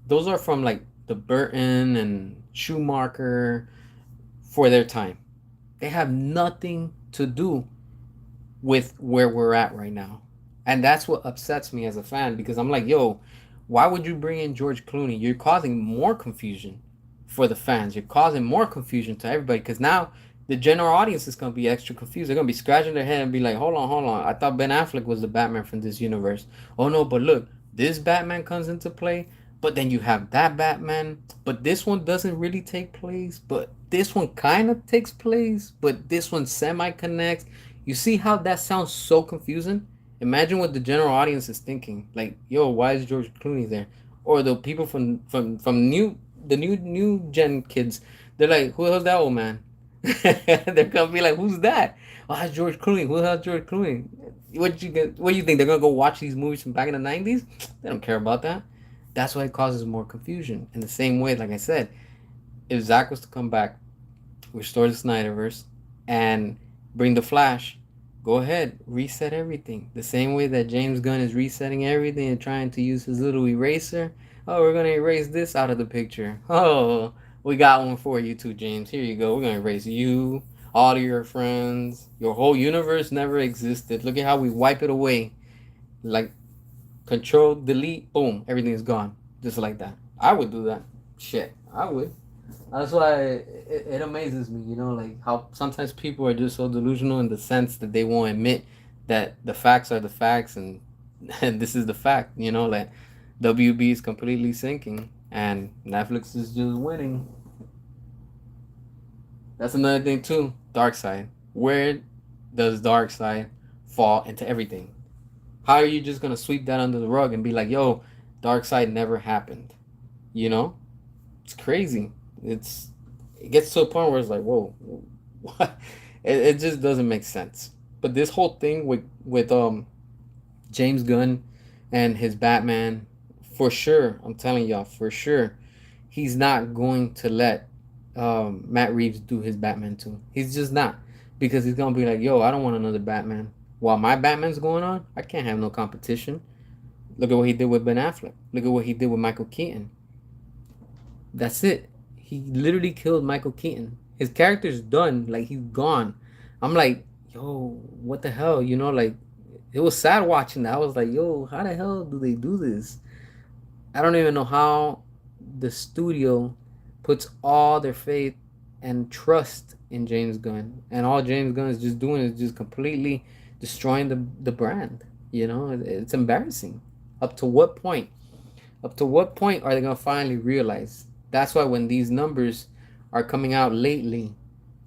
those are from like the Burton and Schumacher for their time. They have nothing to do with where we're at right now. And that's what upsets me as a fan, because I'm like, yo, why would you bring in George Clooney? You're causing more confusion for the fans. You're causing more confusion to everybody, because now the general audience is going to be extra confused. They're going to be scratching their head and be like, hold on. I thought Ben Affleck was the Batman from this universe. Oh, no, but look, this Batman comes into play, but then you have that Batman, but this one doesn't really take place, but this one kind of takes place, but this one semi-connects. You see how that sounds so confusing? Imagine what the general audience is thinking. Like, yo, why is George Clooney there? Or the people from the new gen kids, they're like, who the hell's that old man? They're gonna be like, who's that? Oh, that's George Clooney. Who the hell's George Clooney? What do you think? They're gonna go watch these movies from back in the 90s? They don't care about that. That's why it causes more confusion. In the same way, like I said, if Zack was to come back, restore the Snyderverse, and bring the Flash, Go ahead, reset everything. The same way that James Gunn is resetting everything and trying to use his little eraser. Oh, we're gonna erase this out of the picture. Oh, we got one for you too, James. Here you go. We're gonna erase you, all of your friends. Your whole universe never existed. Look at how we wipe it away. Like control, delete, boom, everything's gone. Just like that. I would do that. Shit, I would. That's why it amazes me, like how sometimes people are just so delusional in the sense that they won't admit that the facts are the facts, and and this is the fact, like WB is completely sinking and Netflix is just winning. That's another thing too. Dark side. Where does dark side fall into everything? How are you just gonna sweep that under the rug and be like, yo, dark side never happened? You know? It's crazy. It's it gets to a point where it's like, whoa, what? It just doesn't make sense. But this whole thing with James Gunn and his Batman, for sure, I'm telling y'all, for sure, he's not going to let Matt Reeves do his Batman too. He's just not, because he's gonna be like, yo, I don't want another Batman. While my Batman's going on, I can't have no competition. Look at what he did with Ben Affleck. Look at what he did with Michael Keaton. That's it. He literally killed Michael Keaton. His character's done. Like, he's gone. I'm like, yo, what the hell? Like, it was sad watching that. I was like, yo, how the hell do they do this? I don't even know how the studio puts all their faith and trust in James Gunn. And all James Gunn is just doing is just completely destroying the brand. It's embarrassing. Up to what point? Up to what point are they going to finally realize? That's why when these numbers are coming out lately,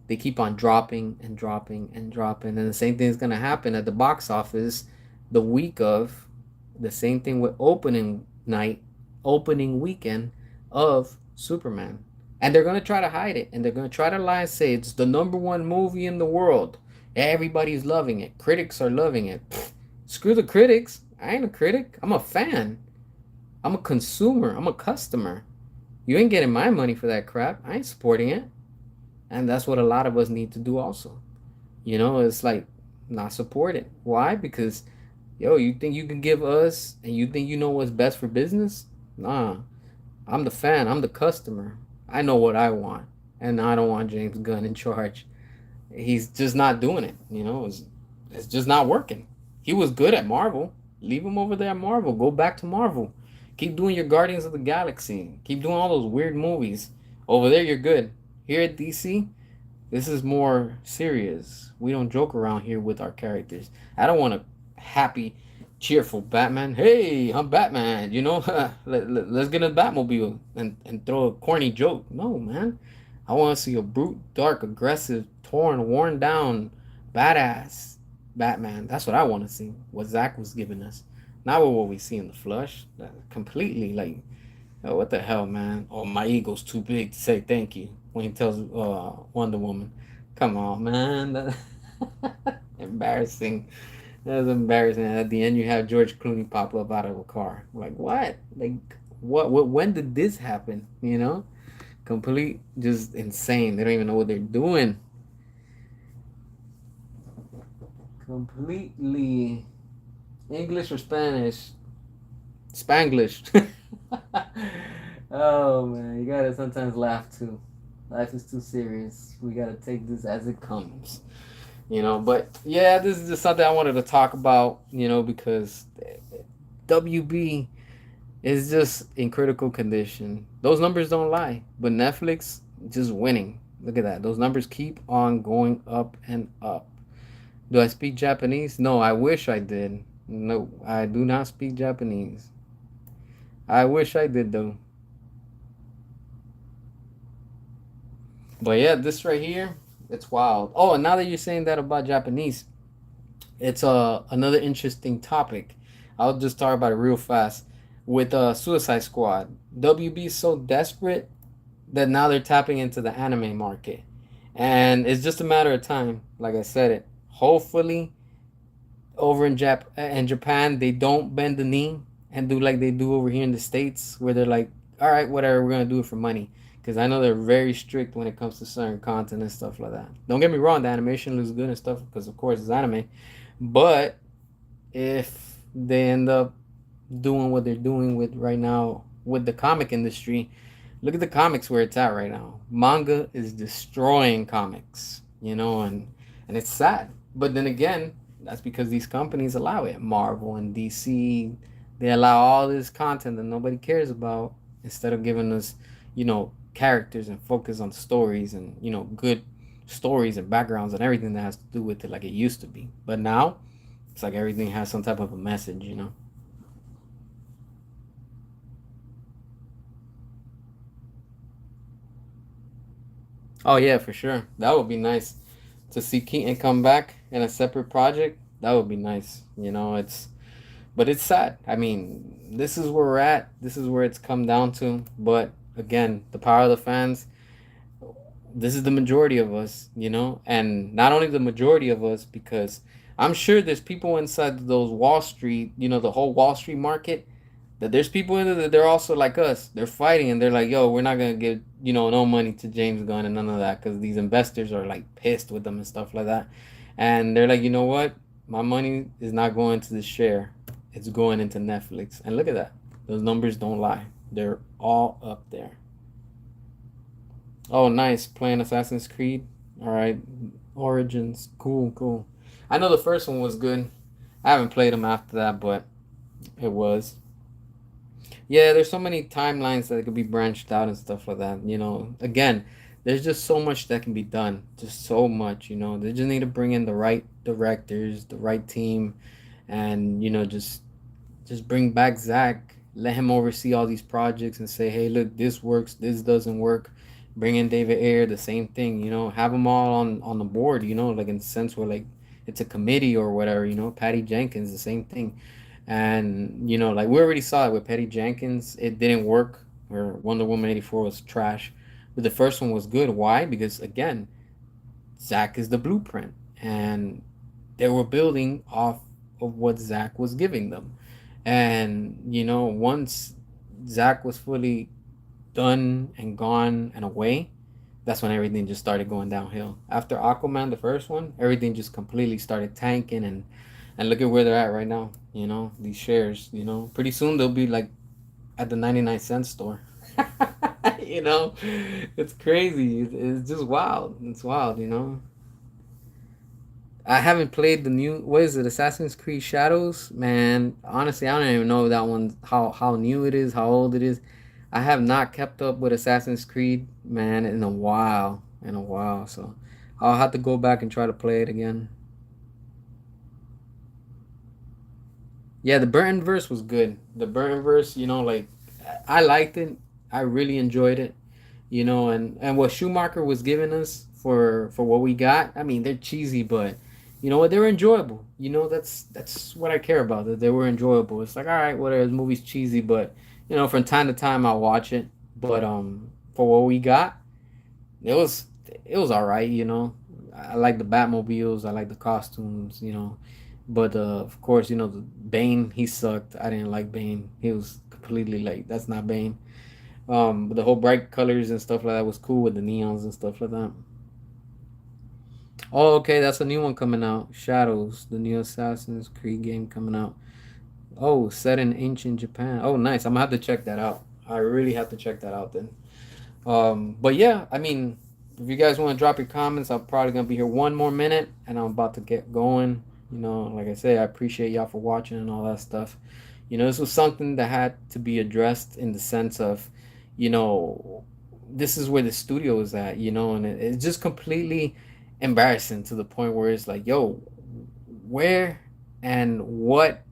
they keep on dropping and dropping and dropping. And the same thing is going to happen at the box office the week of. The same thing with opening night, opening weekend of Superman. And they're going to try to hide it. And they're going to try to lie and say it's the number one movie in the world. Everybody's loving it. Critics are loving it. Pfft, screw the critics. I ain't a critic. I'm a fan. I'm a consumer. I'm a customer. You ain't getting my money for that crap. I ain't supporting it. And that's what a lot of us need to do also. It's like not support it. Why? Because, yo, you think you can give us and you think you know what's best for business? Nah. I'm the fan. I'm the customer. I know what I want. And I don't want James Gunn in charge. He's just not doing it. It's just not working. He was good at Marvel. Leave him over there at Marvel. Go back to Marvel. Keep doing your Guardians of the Galaxy. Keep doing all those weird movies. Over there, you're good. Here at DC, this is more serious. We don't joke around here with our characters. I don't want a happy, cheerful Batman. Hey, I'm Batman. Let's get in the Batmobile and throw a corny joke. No, man. I want to see a brute, dark, aggressive, torn, worn down, badass Batman. That's what I want to see. What Zach was giving us. Not what we see in the flush. Completely like, oh, what the hell, man? Oh, my ego's too big to say thank you. When he tells Wonder Woman, come on, man. Embarrassing. That was embarrassing. At the end, you have George Clooney pop up out of a car. Like, what? Like, what? When did this happen? Complete, just insane. They don't even know what they're doing. Completely English or Spanish? Spanglish. Oh man, you gotta sometimes laugh too. Life is too serious. We gotta take this as it comes. But yeah, this is just something I wanted to talk about, because WB is just in critical condition. Those numbers don't lie, but Netflix just winning. Look at that. Those numbers keep on going up and up. Do I speak Japanese? No, I wish I did. No, I do not speak Japanese. I wish I did though. But yeah, this right here, it's wild. Oh, and now that you're saying that about Japanese, it's another interesting topic. I'll just talk about it real fast. With Suicide Squad, WB is so desperate that now they're tapping into the anime market, and it's just a matter of time. Like I said, it hopefully over in Japan they don't bend the knee and do like they do over here in the States, where they're like, all right, whatever, we're gonna do it for money. because I know they're very strict when it comes to certain content and stuff like that. Don't get me wrong, the animation looks good and stuff because of course it's anime, but if they end up doing what they're doing with right now with the comic industry, look at the comics where it's at right now. Manga is destroying comics, and it's sad. But then again, that's because these companies allow it. Marvel and DC, they allow all this content that nobody cares about instead of giving us, characters and focus on stories and, good stories and backgrounds and everything that has to do with it like it used to be. But now, it's like everything has some type of a message. Oh yeah, for sure. That would be nice to see Keaton come back in a separate project. That would be nice. But it's sad. I mean, this is where we're at. This is where it's come down to. But again, the power of the fans. This is the majority of us, and not only the majority of us, because I'm sure there's people inside those Wall Street, the whole Wall Street market, that there's people in there that they're also like us. They're fighting and they're like, yo, we're not gonna give no money to James Gunn and none of that because these investors are like pissed with them and stuff like that, and they're like, you know what, my money is not going to the share, it's going into Netflix, and look at that, those numbers don't lie, they're all up there. Oh, nice. Playing Assassin's Creed. All right. Origins. Cool, cool. I know the first one was good. I haven't played them after that, but it was. Yeah, there's so many timelines that could be branched out and stuff like that. Again, there's just so much that can be done. Just so much. They just need to bring in the right directors, the right team, and, just bring back Zach, let him oversee all these projects and say, hey, look, this works, this doesn't work. Bring in David Ayer, the same thing, have them all on the board, like in the sense where like it's a committee or whatever, Patty Jenkins, the same thing. And, like we already saw it with Patty Jenkins, it didn't work, or Wonder Woman 84 was trash. But the first one was good. Why? Because again, Zach is the blueprint. And they were building off of what Zach was giving them. And once Zach was fully done and gone and away, that's when everything just started going downhill. After Aquaman, the first one, everything just completely started tanking, and look at where they're at right now. These shares. Pretty soon they'll be like at the 99-cent store. you know, it's crazy. It's just wild. It's wild. I haven't played the new, what is it, Assassin's Creed Shadows? Man, honestly, I don't even know that one, how new it is, how old it is. I have not kept up with Assassin's Creed, man, in a while. In a while. So I'll have to go back and try to play it again. Yeah, the Burton verse was good. The Burton verse, like I liked it. I really enjoyed it. And what Schumacher was giving us for what we got. I mean, they're cheesy, but you know what? They were enjoyable. That's what I care about. That they were enjoyable. It's like, all right, whatever. This movie's cheesy, but from time to time I'll watch it. But for what we got, it was it was all right. I like the Batmobiles. I like the costumes. But of course, the Bane, he sucked. I didn't like Bane. He was completely like, that's not Bane. But the whole bright colors and stuff like that was cool with the neons and stuff like that. Oh, okay, that's a new one coming out. Shadows, the new Assassin's Creed game coming out. Oh, set in ancient Japan. Oh, nice. I'm gonna have to check that out. I really have to check that out then. But yeah, I mean, if you guys want to drop your comments, I'm probably gonna be here one more minute, and I'm about to get going. Like I say, I appreciate y'all for watching and all that stuff. This was something that had to be addressed in the sense of, you know, this is where the studio is at, and it's just completely embarrassing to the point where it's like, yo, where and what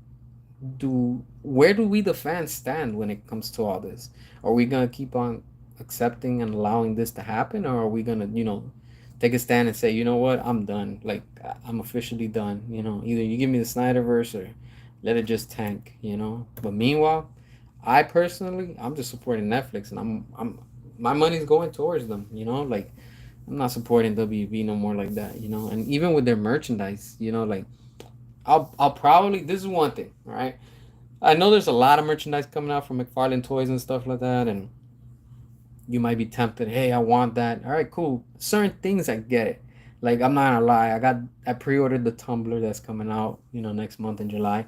where do we the fans stand when it comes to all this? Are we gonna keep on accepting and allowing this to happen, or are we gonna, take a stand and say, you know what, I'm done. Like I'm officially done. Either you give me the Snyderverse or let it just tank. But meanwhile, I personally, I'm just supporting Netflix, and I'm my money's going towards them. Like I'm not supporting WB no more like that. And even with their merchandise, like I'll probably, this is one thing, all right? I know there's a lot of merchandise coming out from McFarlane Toys and stuff like that, and you might be tempted. Hey, I want that. All right, cool. Certain things I get it. Like I'm not gonna lie, I pre-ordered the tumbler that's coming out, next month in July.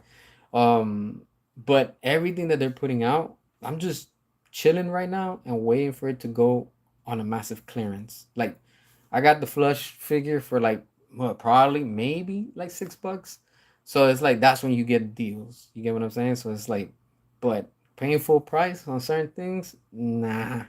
But everything that they're putting out, I'm just chilling right now and waiting for it to go on a massive clearance. Like I got the flush figure for like what, probably maybe like $6. So it's like that's when you get deals. You get what I'm saying? So it's like, but paying full price on certain things, nah.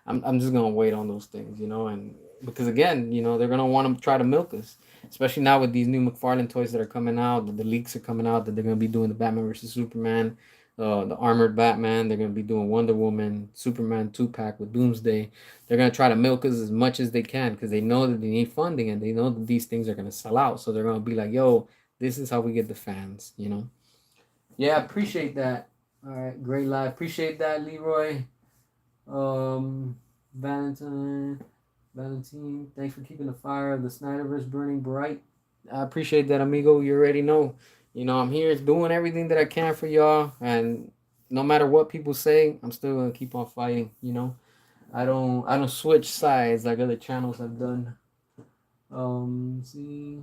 I'm just gonna wait on those things, and because again, they're gonna want to try to milk us, especially now with these new McFarlane toys that are coming out. The leaks are coming out that they're gonna be doing the Batman versus Superman, the armored Batman. They're gonna be doing Wonder Woman, Superman 2 pack with Doomsday. They're gonna try to milk us as much as they can because they know that they need funding and they know that these things are gonna sell out. So they're gonna be like, "Yo, this is how we get the fans." Yeah, appreciate that. All right, great live. Appreciate that, Leroy. Um, Valentine, Valentine, thanks for keeping the fire of the Snyderverse burning bright. I appreciate that, amigo. You already know. I'm here doing everything that I can for y'all, and no matter what people say, I'm still gonna keep on fighting. I don't switch sides like other channels have done. See,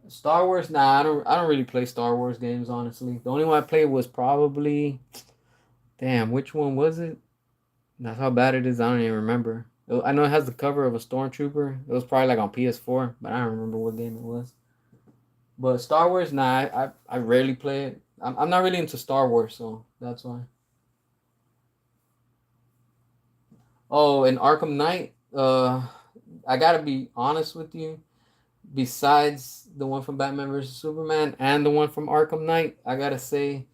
Star Wars. Nah, I don't really play Star Wars games honestly. The only one I played was probably, damn, which one was it? That's how bad it is. I don't even remember. I know it has the cover of a stormtrooper. It was probably like on PS4, but I don't remember what game it was. But Star Wars, nah, I rarely play it. I'm not really into Star Wars, so that's why. Oh, and Arkham Knight. I gotta be honest with you. Besides the one from Batman versus Superman and the one from Arkham Knight, I gotta say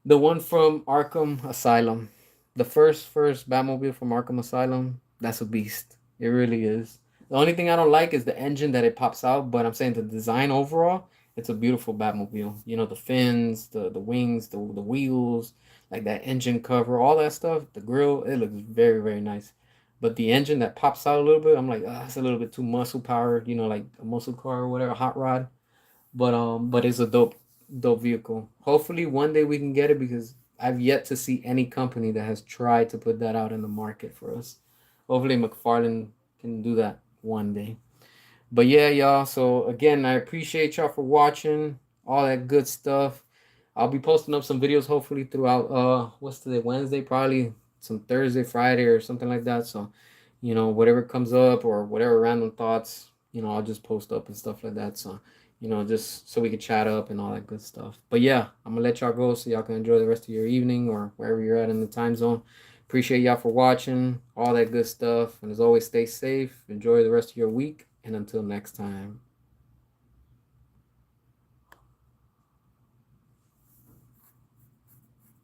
the one from Arkham Asylum, the first Batmobile from Arkham Asylum, that's a beast. It really is. The only thing I don't like is the engine that it pops out, but I'm saying the design overall, it's a beautiful Batmobile. The fins, the wings, the wheels, like that engine cover, all that stuff, the grill, it looks very, very nice. But the engine that pops out a little bit, I'm like, it's a little bit too muscle powered, like a muscle car or whatever, hot rod. But it's a dope vehicle. Hopefully one day we can get it because I've yet to see any company that has tried to put that out in the market for us. Hopefully McFarlane can do that one day. But yeah, y'all. So again, I appreciate y'all for watching all that good stuff. I'll be posting up some videos hopefully throughout what's today? Wednesday, probably some Thursday, Friday or something like that. So, whatever comes up or whatever random thoughts, I'll just post up and stuff like that. So, just so we can chat up and all that good stuff. But yeah, I'm gonna let y'all go so y'all can enjoy the rest of your evening or wherever you're at in the time zone. Appreciate y'all for watching, all that good stuff. And as always, stay safe, enjoy the rest of your week, and until next time.